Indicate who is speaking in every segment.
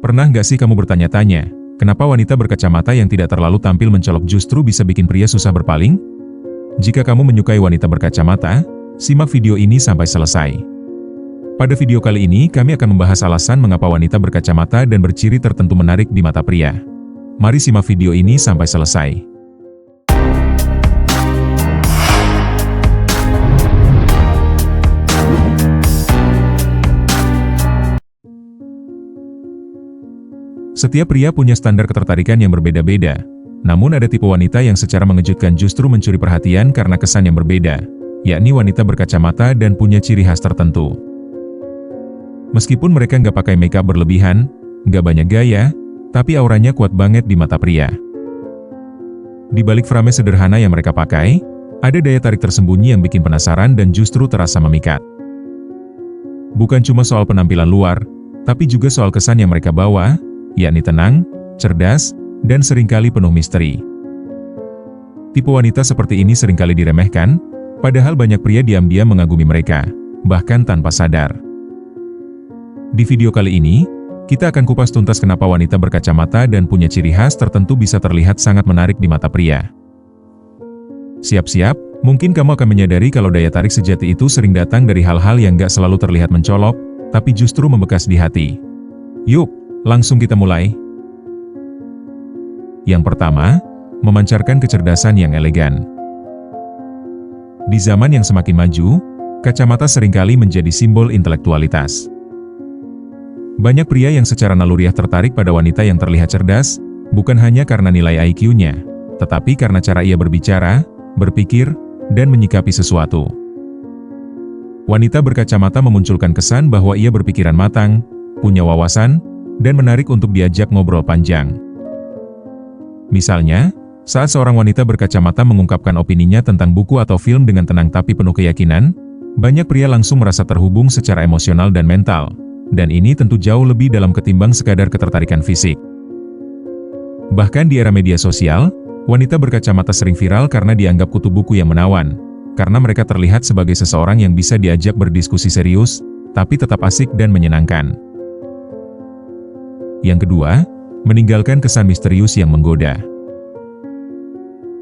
Speaker 1: Pernah nggak sih kamu bertanya-tanya, kenapa wanita berkacamata yang tidak terlalu tampil mencolok justru bisa bikin pria susah berpaling? Jika kamu menyukai wanita berkacamata, simak video ini sampai selesai. Pada video kali ini, kami akan membahas alasan mengapa wanita berkacamata dan berciri tertentu menarik di mata pria. Mari simak video ini sampai selesai. Setiap pria punya standar ketertarikan yang berbeda-beda. Namun ada tipe wanita yang secara mengejutkan justru mencuri perhatian karena kesan yang berbeda, yakni wanita berkacamata dan punya ciri khas tertentu. Meskipun mereka nggak pakai makeup berlebihan, nggak banyak gaya, tapi auranya kuat banget di mata pria. Di balik frame sederhana yang mereka pakai, ada daya tarik tersembunyi yang bikin penasaran dan justru terasa memikat. Bukan cuma soal penampilan luar, tapi juga soal kesan yang mereka bawa, yakni tenang, cerdas, dan seringkali penuh misteri. Tipe wanita seperti ini seringkali diremehkan, padahal banyak pria diam-diam mengagumi mereka, bahkan tanpa sadar. Di video kali ini, kita akan kupas tuntas kenapa wanita berkacamata dan punya ciri khas tertentu bisa terlihat sangat menarik di mata pria. Siap-siap, mungkin kamu akan menyadari kalau daya tarik sejati itu sering datang dari hal-hal yang gak selalu terlihat mencolok, tapi justru membekas di hati. Yuk, langsung kita mulai. Yang pertama, memancarkan kecerdasan yang elegan. Di zaman yang semakin maju, kacamata seringkali menjadi simbol intelektualitas. Banyak pria yang secara naluriah tertarik pada wanita yang terlihat cerdas, bukan hanya karena nilai IQ-nya, tetapi karena cara ia berbicara, berpikir, dan menyikapi sesuatu. Wanita berkacamata memunculkan kesan bahwa ia berpikiran matang, punya wawasan, dan menarik untuk diajak ngobrol panjang. Misalnya, saat seorang wanita berkacamata mengungkapkan opininya tentang buku atau film dengan tenang tapi penuh keyakinan, banyak pria langsung merasa terhubung secara emosional dan mental, dan ini tentu jauh lebih dalam ketimbang sekadar ketertarikan fisik. Bahkan di era media sosial, wanita berkacamata sering viral karena dianggap kutu buku yang menawan, karena mereka terlihat sebagai seseorang yang bisa diajak berdiskusi serius, tapi tetap asik dan menyenangkan. Yang kedua, meninggalkan kesan misterius yang menggoda.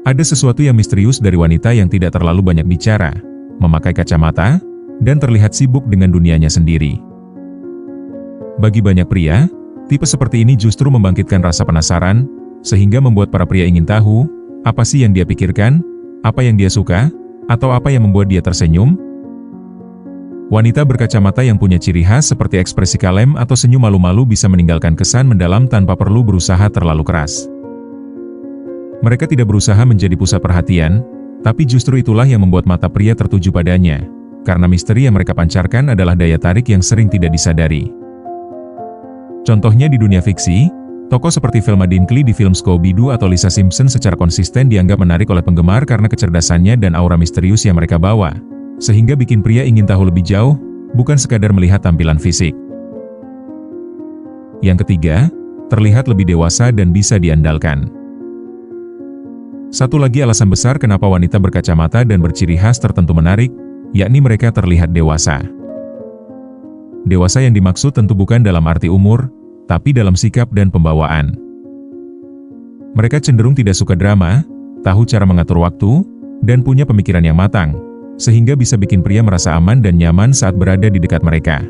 Speaker 1: Ada sesuatu yang misterius dari wanita yang tidak terlalu banyak bicara, memakai kacamata, dan terlihat sibuk dengan dunianya sendiri. Bagi banyak pria, tipe seperti ini justru membangkitkan rasa penasaran, sehingga membuat para pria ingin tahu, apa sih yang dia pikirkan, apa yang dia suka, atau apa yang membuat dia tersenyum. Wanita berkacamata yang punya ciri khas seperti ekspresi kalem atau senyum malu-malu bisa meninggalkan kesan mendalam tanpa perlu berusaha terlalu keras. Mereka tidak berusaha menjadi pusat perhatian, tapi justru itulah yang membuat mata pria tertuju padanya, karena misteri yang mereka pancarkan adalah daya tarik yang sering tidak disadari. Contohnya di dunia fiksi, tokoh seperti Velma Dinkley di film Scooby-Doo atau Lisa Simpson secara konsisten dianggap menarik oleh penggemar karena kecerdasannya dan aura misterius yang mereka bawa, sehingga bikin pria ingin tahu lebih jauh, bukan sekadar melihat tampilan fisik. Yang ketiga, terlihat lebih dewasa dan bisa diandalkan. Satu lagi alasan besar kenapa wanita berkacamata dan berciri khas tertentu menarik, yakni mereka terlihat dewasa. Dewasa yang dimaksud tentu bukan dalam arti umur, tapi dalam sikap dan pembawaan. Mereka cenderung tidak suka drama, tahu cara mengatur waktu, dan punya pemikiran yang matang, sehingga bisa bikin pria merasa aman dan nyaman saat berada di dekat mereka.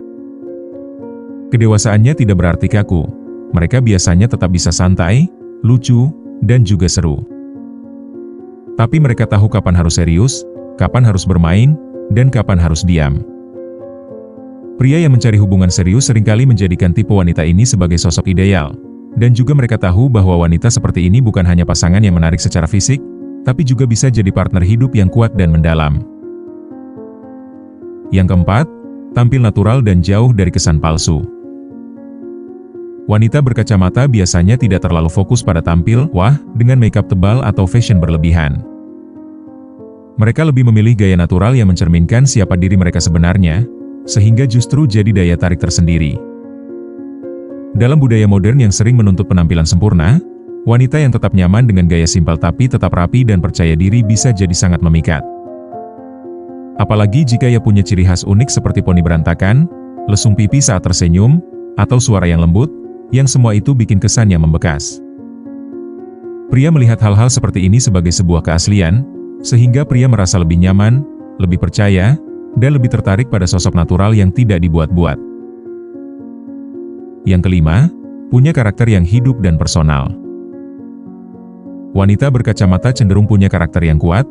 Speaker 1: Kedewasaannya tidak berarti kaku. Mereka biasanya tetap bisa santai, lucu, dan juga seru. Tapi mereka tahu kapan harus serius, kapan harus bermain, dan kapan harus diam. Pria yang mencari hubungan serius seringkali menjadikan tipe wanita ini sebagai sosok ideal, dan juga mereka tahu bahwa wanita seperti ini bukan hanya pasangan yang menarik secara fisik, tapi juga bisa jadi partner hidup yang kuat dan mendalam. Yang keempat, tampil natural dan jauh dari kesan palsu. Wanita berkacamata biasanya tidak terlalu fokus pada tampil wah dengan makeup tebal atau fashion berlebihan. Mereka lebih memilih gaya natural yang mencerminkan siapa diri mereka sebenarnya, sehingga justru jadi daya tarik tersendiri. Dalam budaya modern yang sering menuntut penampilan sempurna, wanita yang tetap nyaman dengan gaya simpel tapi tetap rapi dan percaya diri bisa jadi sangat memikat. Apalagi jika ia punya ciri khas unik seperti poni berantakan, lesung pipi saat tersenyum, atau suara yang lembut, yang semua itu bikin kesannya membekas. Pria melihat hal-hal seperti ini sebagai sebuah keaslian, sehingga pria merasa lebih nyaman, lebih percaya, dan lebih tertarik pada sosok natural yang tidak dibuat-buat. Yang kelima, punya karakter yang hidup dan personal. Wanita berkacamata cenderung punya karakter yang kuat,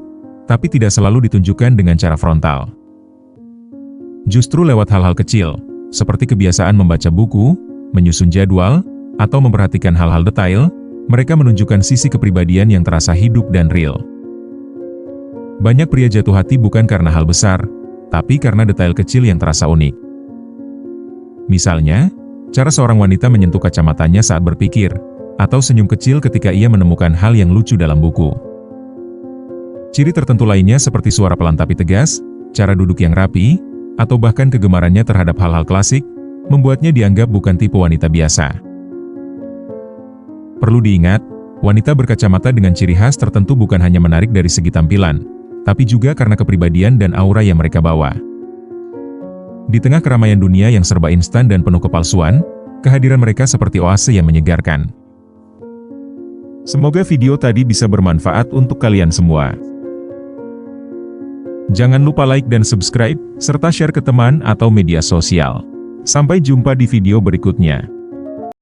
Speaker 1: tapi tidak selalu ditunjukkan dengan cara frontal. Justru lewat hal-hal kecil, seperti kebiasaan membaca buku, menyusun jadwal, atau memperhatikan hal-hal detail, mereka menunjukkan sisi kepribadian yang terasa hidup dan real. Banyak pria jatuh hati bukan karena hal besar, tapi karena detail kecil yang terasa unik. Misalnya, cara seorang wanita menyentuh kacamatanya saat berpikir, atau senyum kecil ketika ia menemukan hal yang lucu dalam buku. Ciri tertentu lainnya seperti suara pelan tapi tegas, cara duduk yang rapi, atau bahkan kegemarannya terhadap hal-hal klasik, membuatnya dianggap bukan tipe wanita biasa. Perlu diingat, wanita berkacamata dengan ciri khas tertentu bukan hanya menarik dari segi tampilan, tapi juga karena kepribadian dan aura yang mereka bawa. Di tengah keramaian dunia yang serba instan dan penuh kepalsuan, kehadiran mereka seperti oase yang menyegarkan. Semoga video tadi bisa bermanfaat untuk kalian semua. Jangan lupa like dan subscribe, serta share ke teman atau media sosial. Sampai jumpa di video berikutnya.